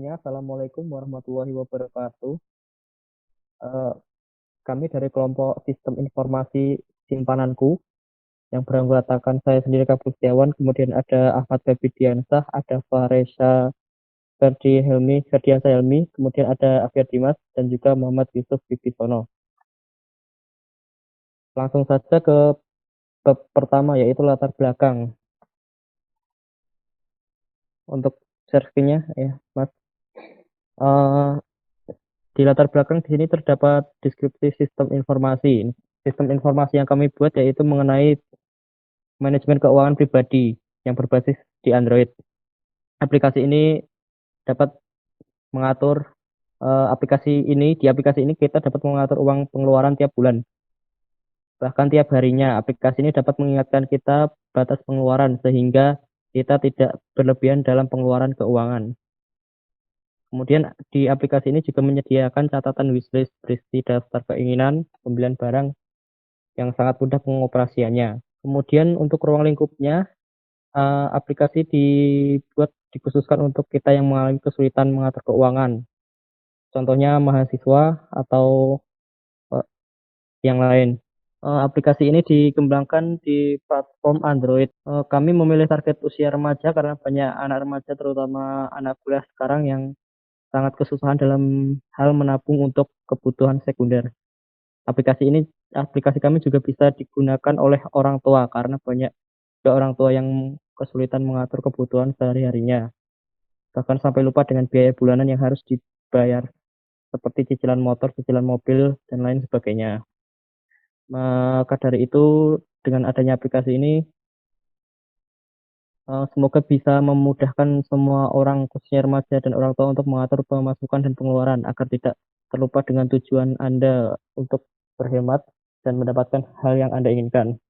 semuanya, Assalamualaikum warahmatullahi wabarakatuh. Eh, Kami dari kelompok Sistem Informasi Simpananku yang beranggotakan saya sendiri Kak Setiawan, kemudian ada Ahmad Febidiansah, ada Faresa Ferdiansa Helmi, kemudian ada Afia Dimas dan juga Muhammad Yusuf Bibisono. Langsung saja ke bab pertama yaitu latar belakang. Untuk share screen-nya ya, Mas. Eh, di latar belakang di sini terdapat deskripsi sistem informasi. Sistem informasi yang kami buat yaitu mengenai manajemen keuangan pribadi yang berbasis di Android. Aplikasi ini dapat mengatur di aplikasi ini kita dapat mengatur uang pengeluaran tiap bulan, bahkan tiap harinya. Aplikasi ini dapat mengingatkan kita batas pengeluaran sehingga kita tidak berlebihan dalam pengeluaran keuangan. Kemudian di aplikasi ini juga menyediakan catatan wishlist berisi daftar keinginan pembelian barang yang sangat mudah pengoperasiannya. Kemudian untuk ruang lingkupnya, aplikasi dibuat dikhususkan untuk kita yang mengalami kesulitan mengatur keuangan. Contohnya mahasiswa atau eh, yang lain. Aplikasi ini dikembangkan di platform Android. Kami memilih target usia remaja karena banyak anak remaja, terutama anak kuliah sekarang yang sangat kesusahan dalam hal menabung untuk kebutuhan sekunder. Aplikasi kami juga bisa digunakan oleh orang tua karena banyak juga orang tua yang kesulitan mengatur kebutuhan sehari-harinya, bahkan sampai lupa dengan biaya bulanan yang harus dibayar, seperti cicilan motor, cicilan mobil, dan lain sebagainya. Maka dari itu, dengan adanya aplikasi ini, semoga bisa memudahkan semua orang, khususnya remaja dan orang tua, untuk mengatur pemasukan dan pengeluaran agar tidak terlupa dengan tujuan Anda untuk berhemat dan mendapatkan hal yang Anda inginkan.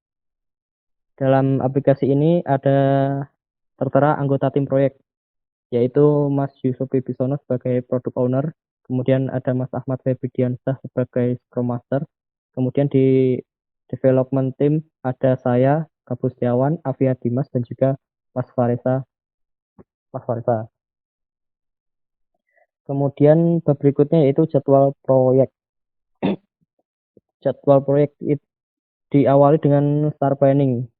Dalam aplikasi ini ada tertera anggota tim proyek, yaitu Mas Yusuf Wibisono sebagai Product Owner, kemudian ada Mas Ahmad Febidiansah sebagai Scrum Master, kemudian di Development Team ada saya, Kabus Setiawan, Afia Dimas, dan juga Mas Faresa. Mas Faresa. Kemudian bab berikutnya yaitu jadwal proyek. Jadwal proyek diawali dengan start planning.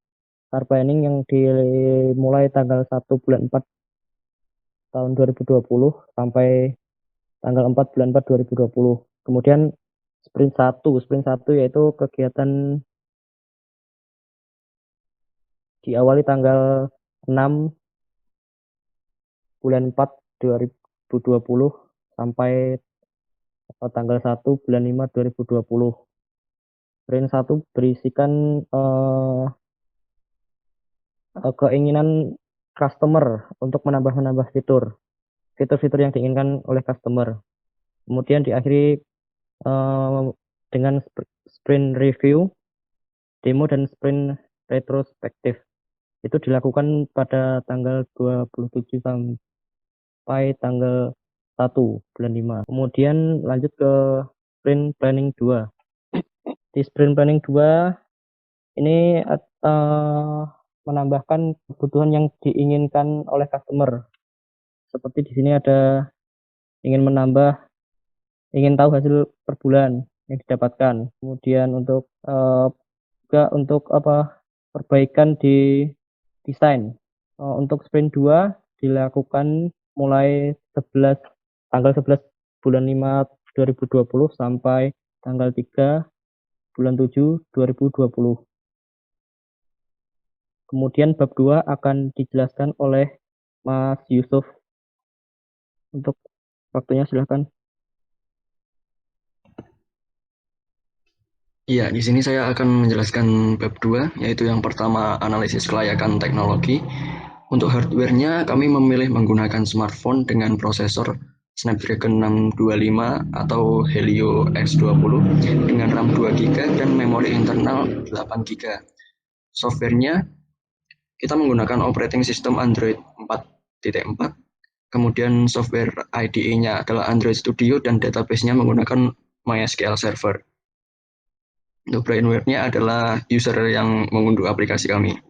Start planning yang dimulai tanggal 1 bulan 4 tahun 2020 sampai tanggal 4 bulan 4 2020. Kemudian sprint 1 yaitu kegiatan diawali tanggal 6 bulan 4 2020 sampai tanggal 1 bulan 5 2020. Sprint 1 berisikan keinginan customer untuk menambah-menambah fitur-fitur yang diinginkan oleh customer. Kemudian diakhiri dengan sprint review, demo, dan sprint retrospektif. Itu dilakukan pada tanggal 27 sampai tanggal 1 bulan 5. Kemudian lanjut ke sprint planning 2. Di sprint planning 2 ini menambahkan kebutuhan yang diinginkan oleh customer. Seperti di sini ada ingin tahu hasil per bulan yang didapatkan. Kemudian juga untuk perbaikan di desain. Untuk sprint 2 dilakukan mulai tanggal 11 bulan 5 2020 sampai tanggal 3 bulan 7 2020. Kemudian bab 2 akan dijelaskan oleh Mas Yusuf. Untuk waktunya silakan. Iya, di sini saya akan menjelaskan bab 2, yaitu yang pertama analisis kelayakan teknologi. Untuk hardware-nya, kami memilih menggunakan smartphone dengan prosesor Snapdragon 625 atau Helio X20 dengan RAM 2 GB dan memori internal 8 GB. Software-nya, kita menggunakan operating system Android 4.4. Kemudian software IDE-nya adalah Android Studio dan database-nya menggunakan MySQL Server. Untuk brainware-nya adalah user yang mengunduh aplikasi kami.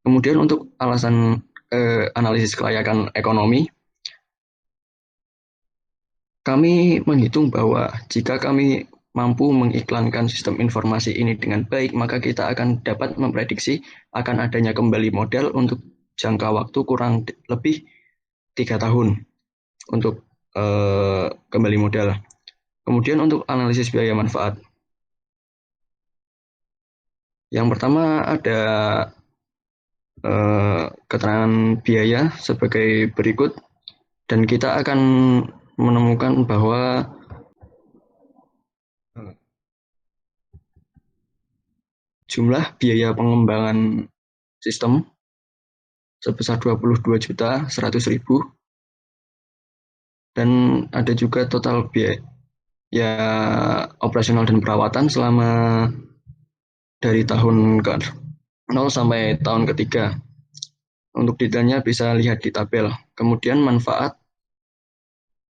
Kemudian untuk alasan analisis kelayakan ekonomi, Kami menghitung bahwa jika kami mampu mengiklankan sistem informasi ini dengan baik, maka kita akan dapat memprediksi akan adanya kembali modal untuk jangka waktu kurang lebih 3 tahun untuk kembali modal. Kemudian untuk analisis biaya manfaat. Yang pertama ada keterangan biaya sebagai berikut, dan kita akan menemukan bahwa jumlah biaya pengembangan sistem sebesar 22.100.000, dan ada juga total biaya ya operasional dan perawatan selama dari tahun ke 0 sampai tahun ketiga. Untuk detailnya bisa lihat di tabel. Kemudian manfaat,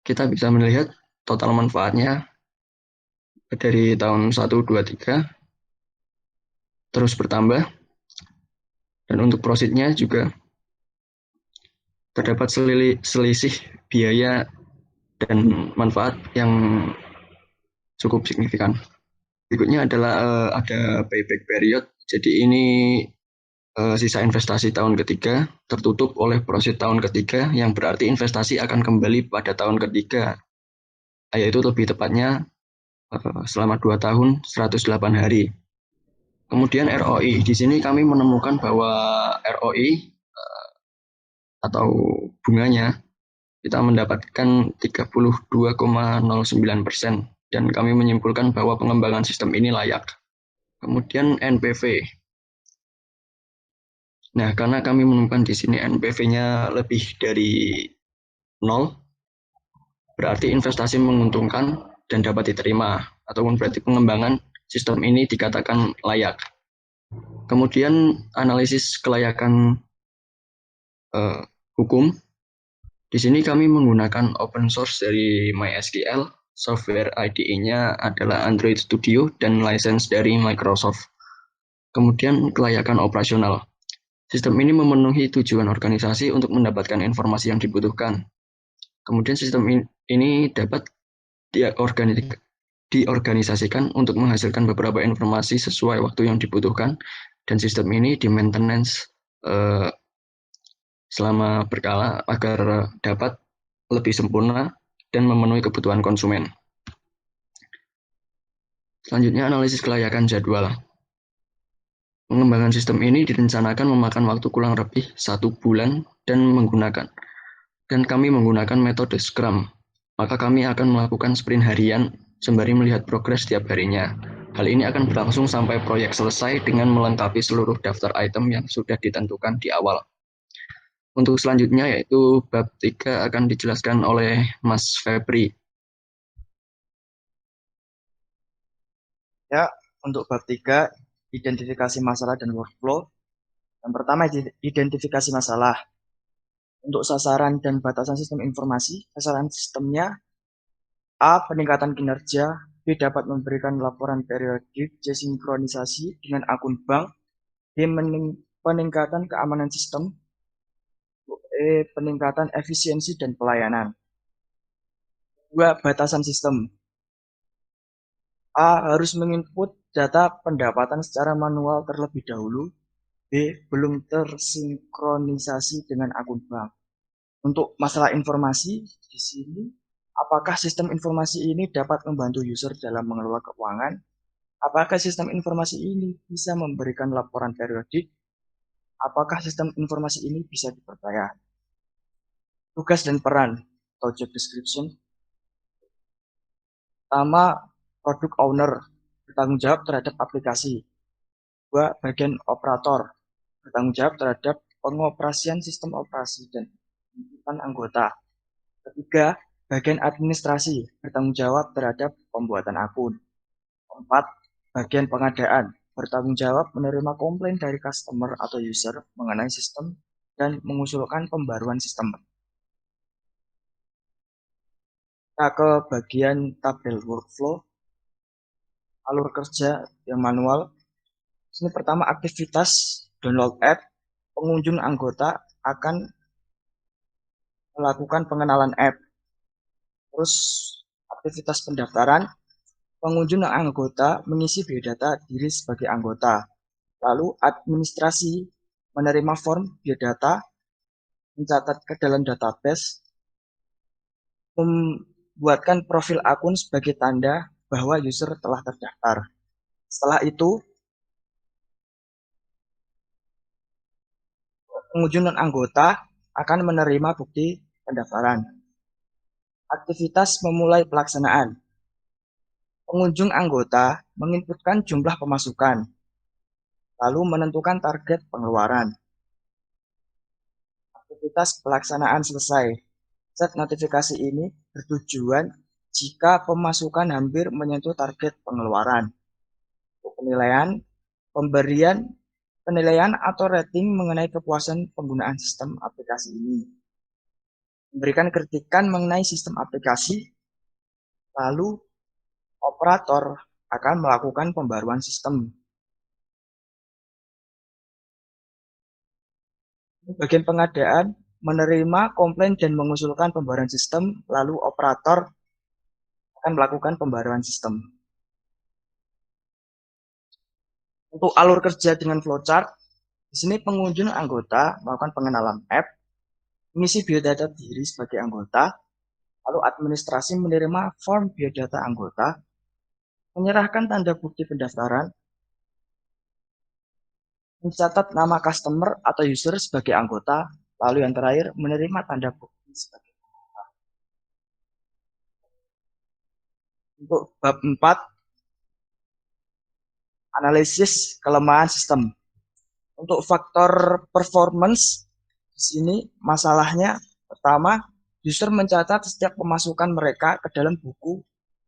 kita bisa melihat total manfaatnya dari tahun 1, 2, 3 terus bertambah. Dan untuk profitnya juga terdapat selisih biaya dan manfaat yang cukup signifikan. Berikutnya adalah ada payback period. Jadi ini sisa investasi tahun ketiga tertutup oleh profit tahun ketiga, yang berarti investasi akan kembali pada tahun ketiga, yaitu lebih tepatnya selama 2 tahun 108 hari. Kemudian ROI, di sini kami menemukan bahwa ROI atau bunganya kita mendapatkan 32,09%, dan kami menyimpulkan bahwa pengembangan sistem ini layak. Kemudian NPV. Nah, karena kami menemukan di sini NPV-nya lebih dari 0, berarti investasi menguntungkan dan dapat diterima, ataupun berarti pengembangan sistem ini dikatakan layak. Kemudian analisis kelayakan hukum. Di sini kami menggunakan open source dari MySQL, software IDE-nya adalah Android Studio, dan license dari Microsoft. Kemudian kelayakan operasional. Sistem ini memenuhi tujuan organisasi untuk mendapatkan informasi yang dibutuhkan. Kemudian sistem ini dapat diorganisasikan untuk menghasilkan beberapa informasi sesuai waktu yang dibutuhkan, dan sistem ini di maintenance selama berkala agar dapat lebih sempurna dan memenuhi kebutuhan konsumen. Selanjutnya analisis kelayakan jadwal. Pengembangan sistem ini direncanakan memakan waktu kurang lebih 1 bulan dan kami menggunakan metode Scrum. Maka kami akan melakukan sprint harian sembari melihat progres setiap harinya. Hal ini akan berlangsung sampai proyek selesai dengan melengkapi seluruh daftar item yang sudah ditentukan di awal. Untuk selanjutnya yaitu bab 3 akan dijelaskan oleh Mas Febri. Ya, untuk bab 3, identifikasi masalah dan workflow. Yang pertama, identifikasi masalah. Untuk sasaran dan batasan sistem informasi, sasaran sistemnya A. Peningkatan kinerja. B. Dapat memberikan laporan periodik. C. Sinkronisasi dengan akun bank. D. Peningkatan keamanan sistem. E. Peningkatan efisiensi dan pelayanan. 2. Batasan sistem. A. Harus menginput data pendapatan secara manual terlebih dahulu. B. Belum tersinkronisasi dengan akun bank. Untuk masalah informasi di sini, apakah sistem informasi ini dapat membantu user dalam mengelola keuangan? Apakah sistem informasi ini bisa memberikan laporan periodik? Apakah sistem informasi ini bisa dipercaya? Tugas dan peran atau job description. Pertama, product owner bertanggung jawab terhadap aplikasi. 2. Bagian operator bertanggung jawab terhadap pengoperasian sistem operasi dan penitipan anggota. Ketiga, bagian administrasi bertanggung jawab terhadap pembuatan akun. 4. Bagian pengadaan bertanggung jawab menerima komplain dari customer atau user mengenai sistem dan mengusulkan pembaruan sistem. Kita ke bagian tabel workflow, alur kerja yang manual. Ini pertama, aktivitas download app. Pengunjung anggota akan melakukan pengenalan app. Terus aktivitas pendaftaran, pengunjung dan anggota mengisi biodata diri sebagai anggota. Lalu administrasi menerima form biodata, mencatat ke dalam database, membuatkan profil akun sebagai tanda bahwa user telah terdaftar. Setelah itu, pengunjung dan anggota akan menerima bukti pendaftaran. Aktivitas memulai pelaksanaan. Pengunjung anggota menginputkan jumlah pemasukan, lalu menentukan target pengeluaran. Aktivitas pelaksanaan selesai. Set notifikasi ini bertujuan jika pemasukan hampir menyentuh target pengeluaran. Untuk pemberian penilaian atau rating mengenai kepuasan penggunaan sistem aplikasi ini. Memberikan kritikan mengenai sistem aplikasi, lalu operator akan melakukan pembaruan sistem. Bagian pengadaan menerima komplain dan mengusulkan pembaruan sistem, lalu operator akan melakukan pembaruan sistem. Untuk alur kerja dengan flowchart, di sini pengunjung anggota melakukan pengenalan app, mengisi biodata diri sebagai anggota, lalu administrasi menerima form biodata anggota, menyerahkan tanda bukti pendaftaran, mencatat nama customer atau user sebagai anggota, lalu yang terakhir menerima tanda bukti sebagai anggota. Untuk bab 4, analisis kelemahan sistem. Untuk faktor performance, di sini masalahnya pertama, user mencatat setiap pemasukan mereka ke dalam buku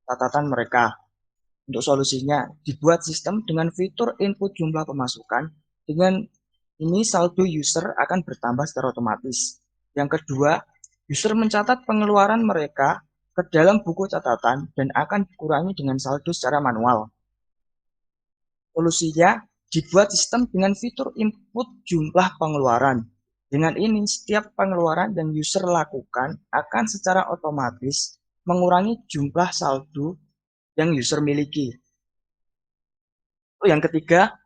catatan mereka. Untuk solusinya, dibuat sistem dengan fitur input jumlah pemasukan. Dengan ini saldo user akan bertambah secara otomatis. Yang kedua, user mencatat pengeluaran mereka ke dalam buku catatan dan akan dikurangi dengan saldo secara manual. Solusinya, dibuat sistem dengan fitur input jumlah pengeluaran. Dengan ini, setiap pengeluaran yang user lakukan akan secara otomatis mengurangi jumlah saldo yang user miliki. Yang ketiga,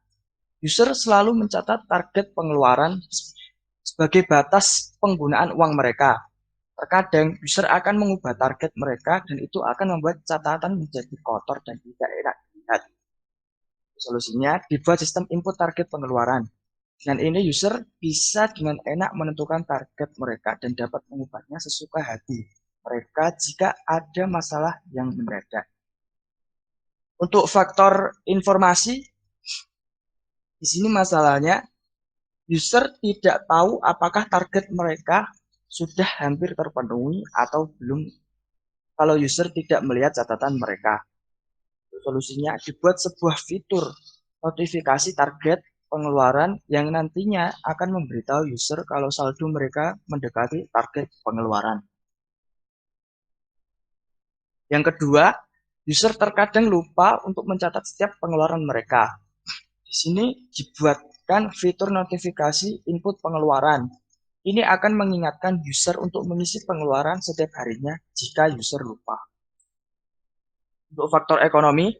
user selalu mencatat target pengeluaran sebagai batas penggunaan uang mereka. Terkadang, user akan mengubah target mereka dan itu akan membuat catatan menjadi kotor dan tidak enak dilihat. Solusinya, dibuat sistem input target pengeluaran. Dengan ini, user bisa dengan enak menentukan target mereka dan dapat mengubahnya sesuka hati mereka jika ada masalah yang mendadak. Untuk faktor informasi, di sini masalahnya, user tidak tahu apakah target mereka sudah hampir terpenuhi atau belum kalau user tidak melihat catatan mereka. Solusinya, dibuat sebuah fitur notifikasi target pengeluaran yang nantinya akan memberitahu user kalau saldo mereka mendekati target pengeluaran. Yang kedua, user terkadang lupa untuk mencatat setiap pengeluaran mereka. Di sini dibuatkan fitur notifikasi input pengeluaran. Ini akan mengingatkan user untuk mengisi pengeluaran setiap harinya jika user lupa. Untuk faktor ekonomi,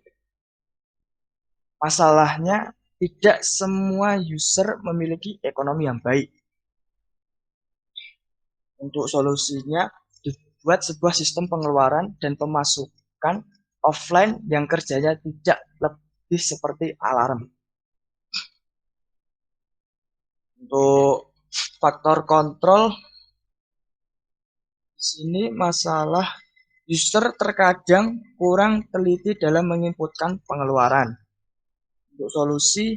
masalahnya tidak semua user memiliki ekonomi yang baik. Untuk solusinya, dibuat sebuah sistem pengeluaran dan pemasukan offline yang kerjanya tidak lebih seperti alarm. Untuk faktor kontrol, di sini masalah user terkadang kurang teliti dalam menginputkan pengeluaran. Untuk solusi,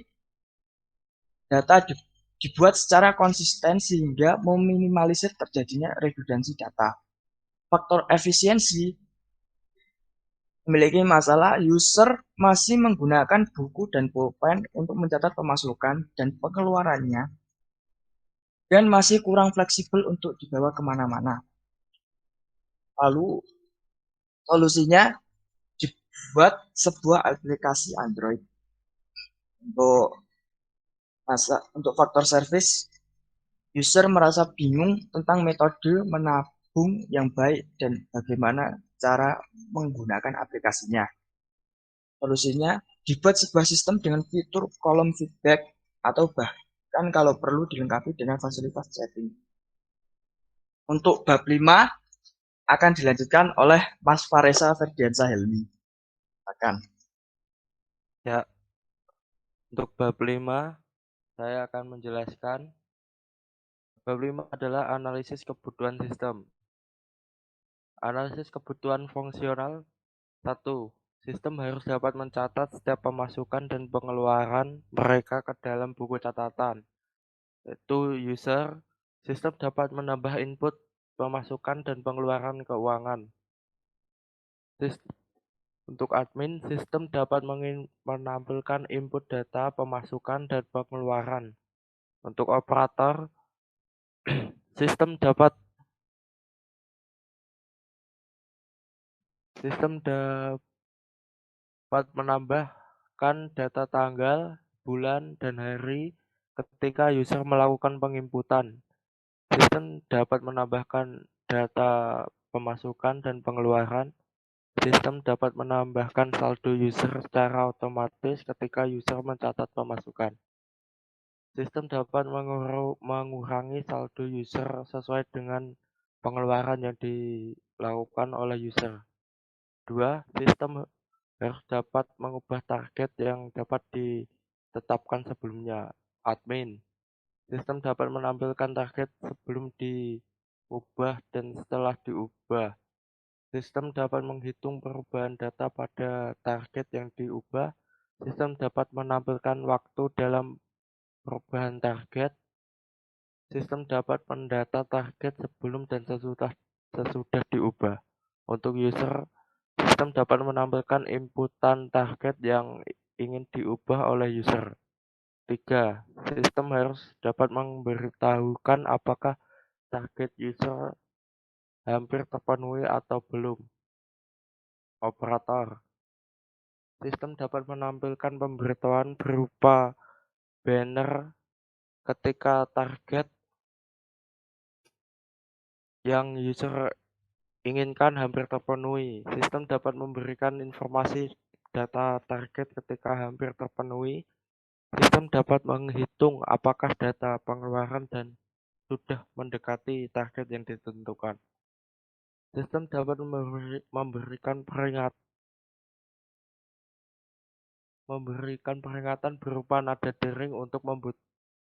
data dibuat secara konsisten sehingga meminimalisir terjadinya redundansi data. Faktor efisiensi memiliki masalah user masih menggunakan buku dan pulpen untuk mencatat pemasukan dan pengeluarannya dan masih kurang fleksibel untuk dibawa kemana-mana. Lalu solusinya dibuat sebuah aplikasi Android. Untuk faktor service, user merasa bingung tentang metode menabung yang baik dan bagaimana cara menggunakan aplikasinya. Solusinya, dibuat sebuah sistem dengan fitur kolom feedback atau bahkan kalau perlu dilengkapi dengan fasilitas chatting. Untuk bab 5 akan dilanjutkan oleh Mas Faresa Ferdiansa Helmi. Akan. Ya, untuk bab 5 saya akan menjelaskan. Bab 5 adalah analisis kebutuhan sistem. Analisis kebutuhan fungsional. 1. Sistem harus dapat mencatat setiap pemasukan dan pengeluaran mereka ke dalam buku catatan. Yaitu user, sistem dapat menambah input pemasukan dan pengeluaran keuangan. Untuk admin, sistem dapat menampilkan input data pemasukan dan pengeluaran. Untuk operator, sistem dapat menambahkan data tanggal, bulan, dan hari ketika user melakukan penginputan. Sistem dapat menambahkan data pemasukan dan pengeluaran. Sistem dapat menambahkan saldo user secara otomatis ketika user mencatat pemasukan. Sistem dapat mengurangi saldo user sesuai dengan pengeluaran yang dilakukan oleh user. 2. Sistem harus dapat mengubah target yang dapat ditetapkan sebelumnya. Admin. Sistem dapat menampilkan target sebelum diubah dan setelah diubah. Sistem dapat menghitung perubahan data pada target yang diubah. Sistem dapat menampilkan waktu dalam perubahan target. Sistem dapat mendata target sebelum dan sesudah diubah. Untuk user, sistem dapat menampilkan inputan target yang ingin diubah oleh user. 3. Sistem harus dapat memberitahukan apakah target user hampir terpenuhi atau belum. Operator. Sistem dapat menampilkan pemberitahuan berupa banner ketika target yang user inginkan hampir terpenuhi. Sistem dapat memberikan informasi data target ketika hampir terpenuhi. Sistem dapat menghitung apakah data pengeluaran dan sudah mendekati target yang ditentukan. Sistem dapat memberikan peringatan berupa nada dering untuk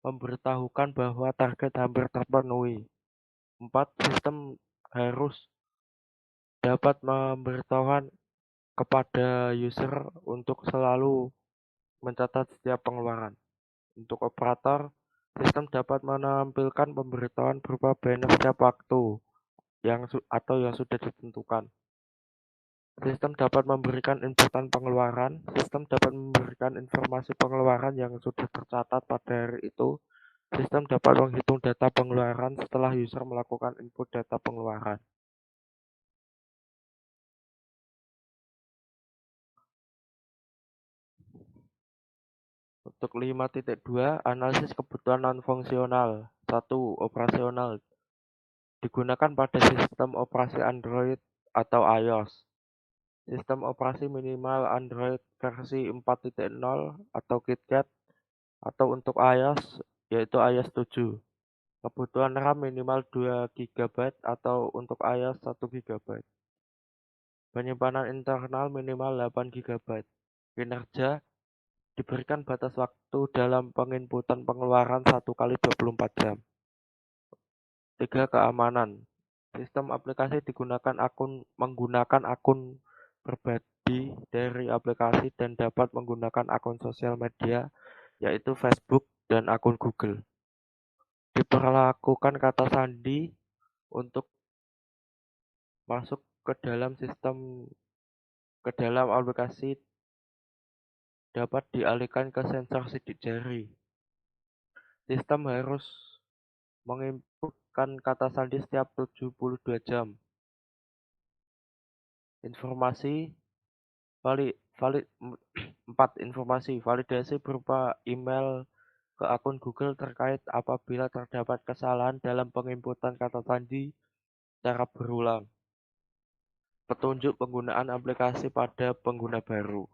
memberitahukan bahwa target hampir terpenuhi. 4. Sistem harus dapat memberitahukan kepada user untuk selalu mencatat setiap pengeluaran. Untuk operator, sistem dapat menampilkan pemberitahuan berupa banner setiap waktu yang sudah ditentukan. Sistem dapat memberikan inputan pengeluaran. Sistem dapat memberikan informasi pengeluaran yang sudah tercatat pada hari itu. Sistem dapat menghitung data pengeluaran setelah user melakukan input data pengeluaran. Untuk 5.2, analisis kebutuhan non-fungsional. 1. Operasional. Digunakan pada sistem operasi Android atau iOS. Sistem operasi minimal Android versi 4.0 atau KitKat, atau untuk iOS yaitu iOS 7. Kebutuhan RAM minimal 2 GB atau untuk iOS 1 GB. Penyimpanan internal minimal 8 GB. Kinerja diberikan batas waktu dalam penginputan pengeluaran 1 kali 24 jam. 3. Keamanan. Sistem aplikasi menggunakan akun pribadi dari aplikasi dan dapat menggunakan akun sosial media yaitu Facebook dan akun Google. Diperlakukan kata sandi untuk masuk ke dalam aplikasi dapat dialihkan ke sensor sidik jari. Sistem harus menginputkan kata sandi setiap 72 jam. Informasi 4. Informasi validasi berupa email ke akun Google terkait apabila terdapat kesalahan dalam penginputan kata sandi secara berulang. petunjuk penggunaan aplikasi pada pengguna baru.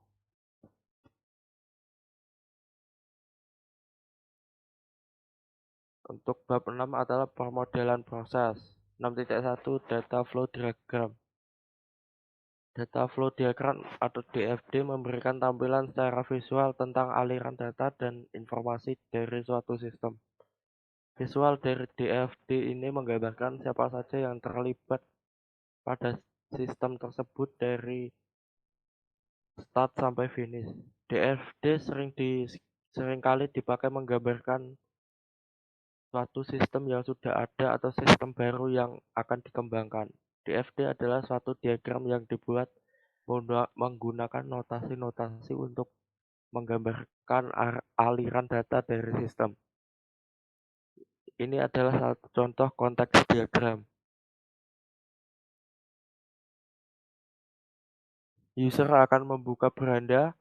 Untuk bab 6 adalah permodelan proses. 6.1 Data Flow Diagram. Data Flow Diagram atau DFD memberikan tampilan secara visual tentang aliran data dan informasi dari suatu sistem. Visual dari DFD ini menggambarkan siapa saja yang terlibat pada sistem tersebut dari start sampai finish. DFD seringkali dipakai menggambarkan suatu sistem yang sudah ada atau sistem baru yang akan dikembangkan. DFD adalah suatu diagram yang dibuat menggunakan notasi-notasi untuk menggambarkan aliran data dari sistem. Ini adalah satu contoh konteks diagram. User akan membuka beranda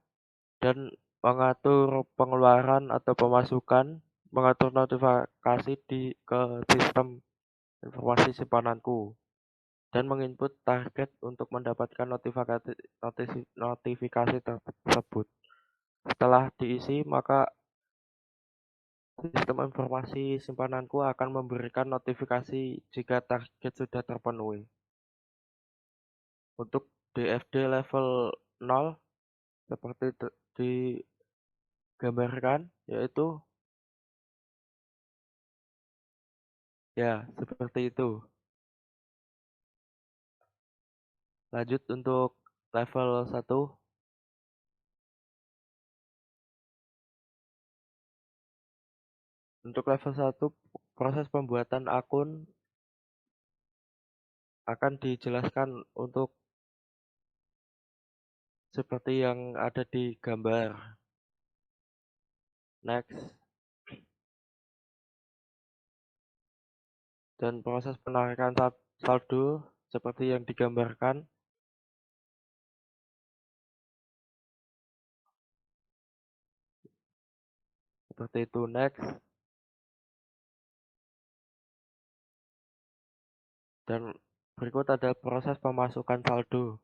dan mengatur pengeluaran atau pemasukan, mengatur notifikasi ke sistem informasi simpananku, dan menginput target untuk mendapatkan notifikasi tersebut. Setelah diisi, maka sistem informasi simpananku akan memberikan notifikasi jika target sudah terpenuhi. Untuk DFD level 0 seperti digambarkan, yaitu ya seperti itu. Lanjut untuk level 1. Untuk level 1, proses pembuatan akun akan dijelaskan untuk seperti yang ada di gambar. Next. Dan proses penarikan saldo seperti yang digambarkan. Seperti itu. Next. Dan berikut ada proses pemasukan saldo.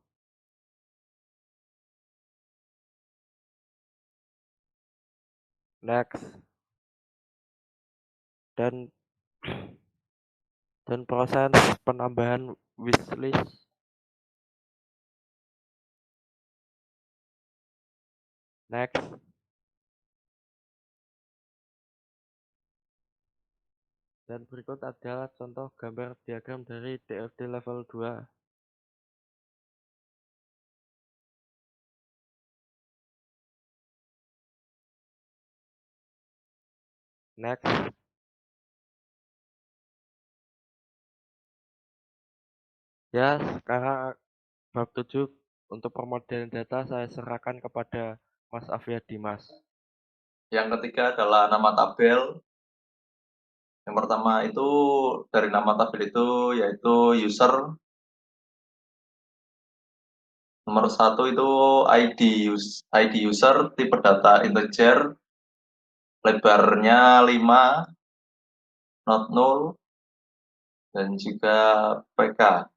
Next. Dan proses penambahan wishlist. Next. Dan berikut adalah contoh gambar diagram dari DFD level 2. Next. Ya, sekarang bab 7 untuk permodelan data saya serahkan kepada Mas Afia Dimas. Yang ketiga adalah nama tabel. Yang pertama itu dari nama tabel itu yaitu user. Nomor 1 itu ID user, tipe data integer, lebarnya 5, not null, dan juga PK.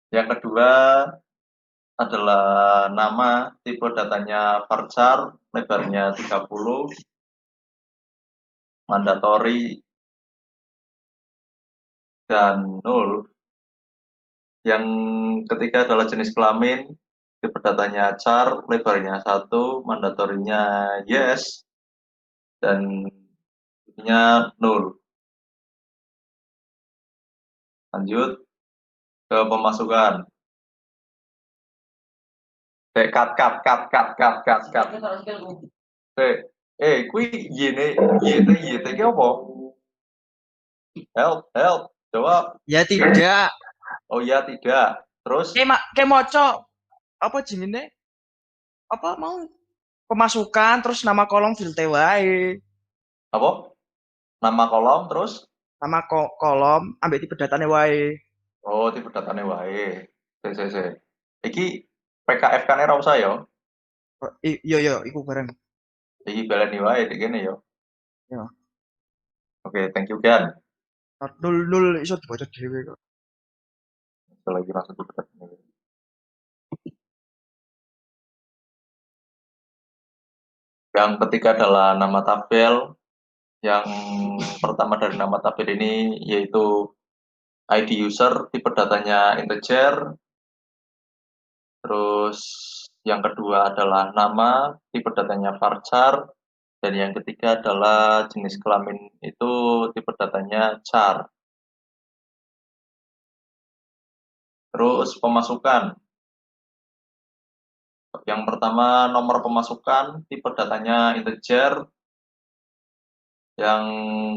Yang kedua adalah nama, tipe datanya varchar, lebarnya 30, mandatory, dan null. Yang ketiga adalah jenis kelamin, tipe datanya char, lebarnya 1, mandatorinya yes, dan ininya null. Lanjut ke pemasukan. Cut. Kui yene ki apa? Help, jawab. Ya tidak. Oh ya tidak. Terus? Kayak moco. Apa jenenge? Apa mau pemasukan terus nama kolom filter wae. Apa? Nama kolom terus? Nama kolom ambek tipe datane wae. Oh, tipe datane wae. Se. Iki PKF kan ora usah ya. Iya, iku bareng. Iki baleni wae dek kene ya. Ya. Oke, thank you Gan. Nul iso dibaca dhewe kok. lagi langsung dibuka ini. Yang ketiga adalah nama tabel. Yang pertama dari nama tabel ini yaitu ID user, tipe datanya integer. Terus yang kedua adalah nama, tipe datanya varchar. Dan yang ketiga adalah jenis kelamin itu tipe datanya char. Terus pemasukan. Yang pertama nomor pemasukan, tipe datanya integer. Yang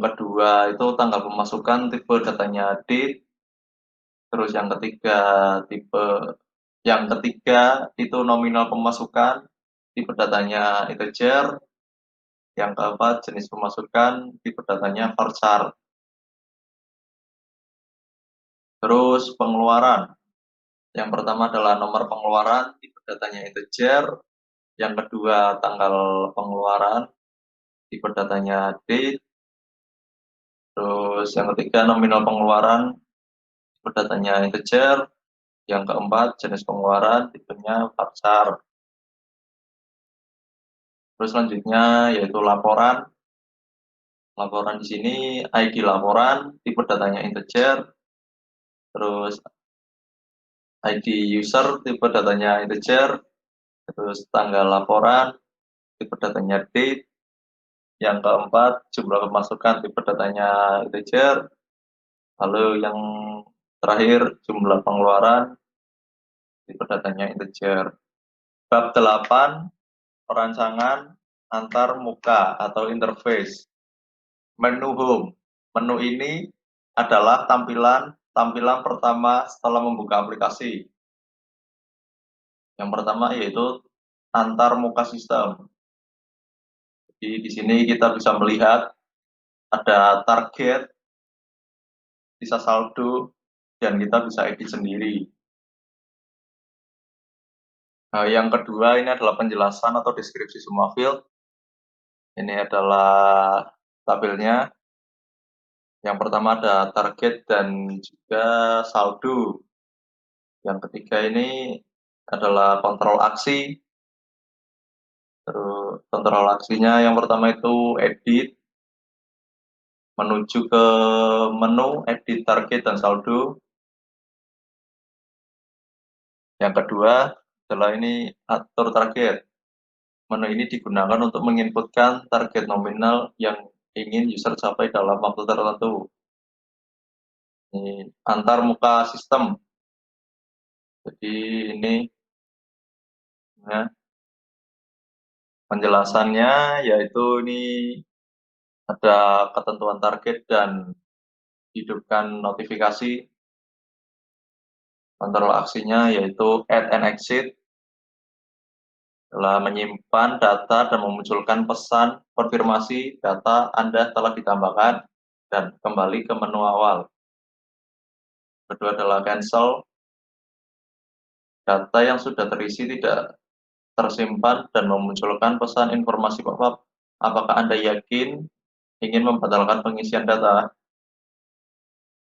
kedua itu tanggal pemasukan, tipe datanya date. Terus yang ketiga itu nominal pemasukan, tipe datanya integer. Yang keempat jenis pemasukan, tipe datanya varchar. Terus pengeluaran. Yang pertama adalah nomor pengeluaran, tipe datanya integer. Yang kedua tanggal pengeluaran, tipe datanya date. Terus yang ketiga nominal pengeluaran, tipe datanya integer. Yang keempat jenis pengeluaran, tipenya varchar. Terus selanjutnya yaitu laporan. Laporan di sini ID laporan, tipe datanya integer. Terus ID user, tipe datanya integer. Terus tanggal laporan, tipe datanya date. Yang keempat jumlah pemasukan, tipe datanya integer. Lalu yang terakhir jumlah pengeluaran, tipe datanya integer. Bab 8, perancangan antar muka atau interface. Menu home. Menu ini adalah tampilan pertama setelah membuka aplikasi. Yang pertama yaitu antar muka sistem. Jadi di sini kita bisa melihat ada target, bisa saldo, dan kita bisa edit sendiri. Nah, yang kedua ini adalah penjelasan atau deskripsi semua field. Ini adalah tabelnya. Yang pertama ada target dan juga saldo. Yang ketiga ini adalah kontrol aksi. Terus kontrol aksinya yang pertama itu edit, menuju ke menu edit target dan saldo. Yang kedua adalah ini atur target. Menu ini digunakan untuk menginputkan target nominal yang ingin user capai dalam waktu tertentu. Ini antar muka sistem. Jadi ini ya, penjelasannya yaitu ini ada ketentuan target dan hidupkan notifikasi. Kontrol aksinya yaitu add and exit, telah menyimpan data dan memunculkan pesan konfirmasi data Anda telah ditambahkan dan kembali ke menu awal. Kedua adalah cancel, data yang sudah terisi tidak tersimpan dan memunculkan pesan informasi pop-up. Apakah Anda yakin ingin membatalkan pengisian data?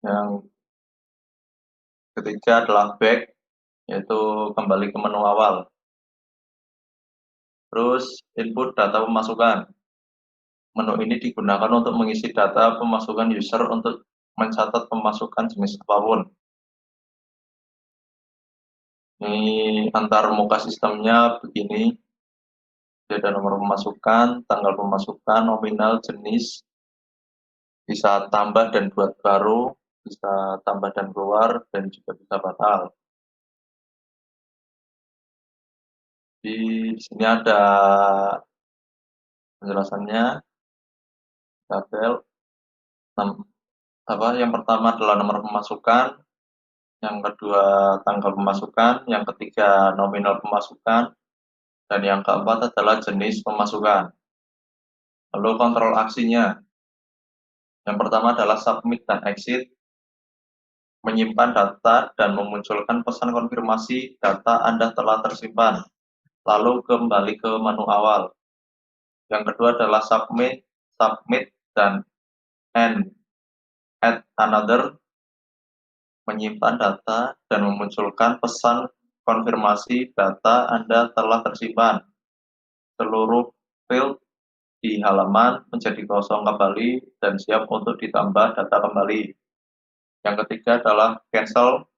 Yang ketiga adalah back, yaitu kembali ke menu awal. Terus input data pemasukan. Menu ini digunakan untuk mengisi data pemasukan user untuk mencatat pemasukan jenis apapun. Ini antar muka sistemnya begini. Ada nomor pemasukan, tanggal pemasukan, nominal, jenis, bisa tambah dan buat baru, bisa tambah dan keluar, dan juga bisa batal. Di sini ada penjelasannya, tabel. Yang pertama adalah nomor pemasukan, yang kedua tanggal pemasukan, yang ketiga nominal pemasukan, dan yang keempat adalah jenis pemasukan. Lalu kontrol aksinya. Yang pertama adalah submit dan exit, menyimpan data dan memunculkan pesan konfirmasi data Anda telah tersimpan, lalu kembali ke menu awal. Yang kedua adalah submit, dan add another, menyimpan data, dan memunculkan pesan konfirmasi data Anda telah tersimpan. Seluruh field di halaman menjadi kosong kembali dan siap untuk ditambah data kembali. Yang ketiga adalah cancel.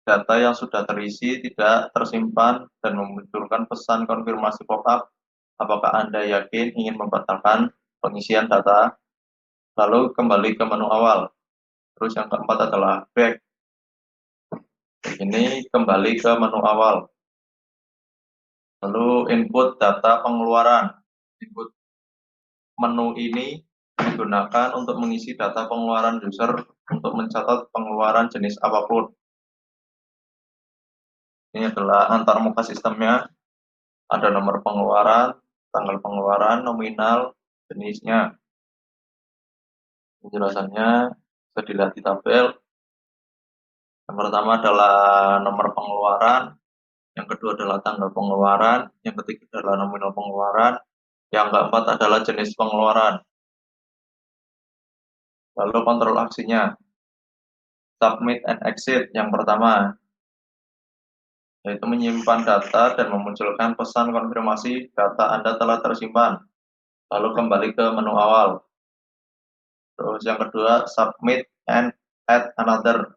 Data yang sudah terisi tidak tersimpan dan memunculkan pesan konfirmasi pop-up. Apakah Anda yakin ingin membatalkan pengisian data? Lalu kembali ke menu awal. Terus yang keempat adalah back. Ini kembali ke menu awal. Lalu input data pengeluaran. Input menu ini digunakan untuk mengisi data pengeluaran user untuk mencatat pengeluaran jenis apapun. Ini adalah antarmuka sistemnya. Ada nomor pengeluaran, tanggal pengeluaran, nominal, jenisnya. Penjelasannya bisa dilihat di tabel. Yang pertama adalah nomor pengeluaran, yang kedua adalah tanggal pengeluaran, yang ketiga adalah nominal pengeluaran, yang keempat adalah jenis pengeluaran. Lalu kontrol aksinya. Submit and exit yang pertama, yaitu menyimpan data dan memunculkan pesan konfirmasi data Anda telah tersimpan. Lalu kembali ke menu awal. Terus yang kedua, submit and add another.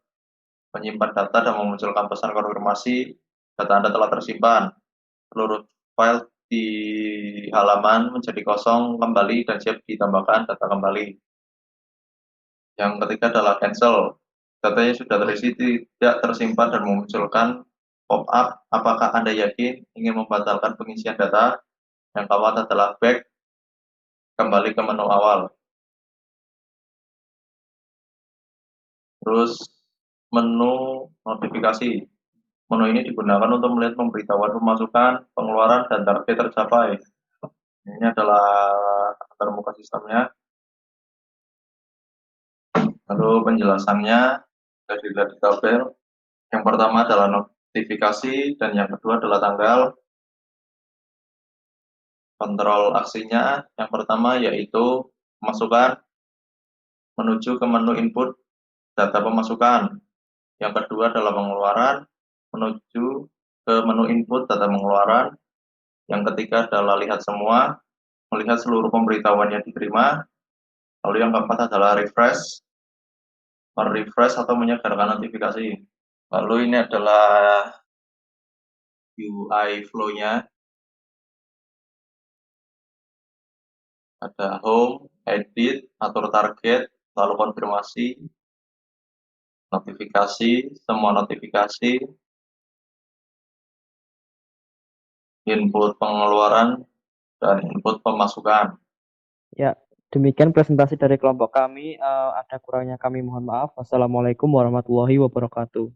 Menyimpan data dan memunculkan pesan konfirmasi data Anda telah tersimpan. Seluruh file di halaman menjadi kosong kembali dan siap ditambahkan data kembali. Yang ketiga adalah cancel. Datanya sudah terisi tidak tersimpan dan memunculkan pop-up. Apakah Anda yakin ingin membatalkan pengisian data? Yang keempat adalah back. Kembali ke menu awal. Terus menu notifikasi. Menu ini digunakan untuk melihat pemberitahuan pemasukan, pengeluaran, dan target tercapai. Ini adalah antarmuka sistemnya. Lalu penjelasannya bisa dilihat di tabel. Yang pertama adalah notifikasi dan yang kedua adalah tanggal. Kontrol aksinya yang pertama yaitu pemasukan menuju ke menu input data pemasukan. Yang kedua adalah pengeluaran menuju ke menu input data pengeluaran. Yang ketiga adalah lihat semua, melihat seluruh pemberitahuan yang diterima. Lalu yang keempat adalah refresh, merefresh atau menyegarkan notifikasi. Lalu ini adalah UI flow-nya. Ada home, edit, atur target, lalu konfirmasi, notifikasi, semua notifikasi, input pengeluaran, dan input pemasukan. Ya, demikian presentasi dari kelompok kami. Ada kurangnya kami mohon maaf. Wassalamualaikum warahmatullahi wabarakatuh.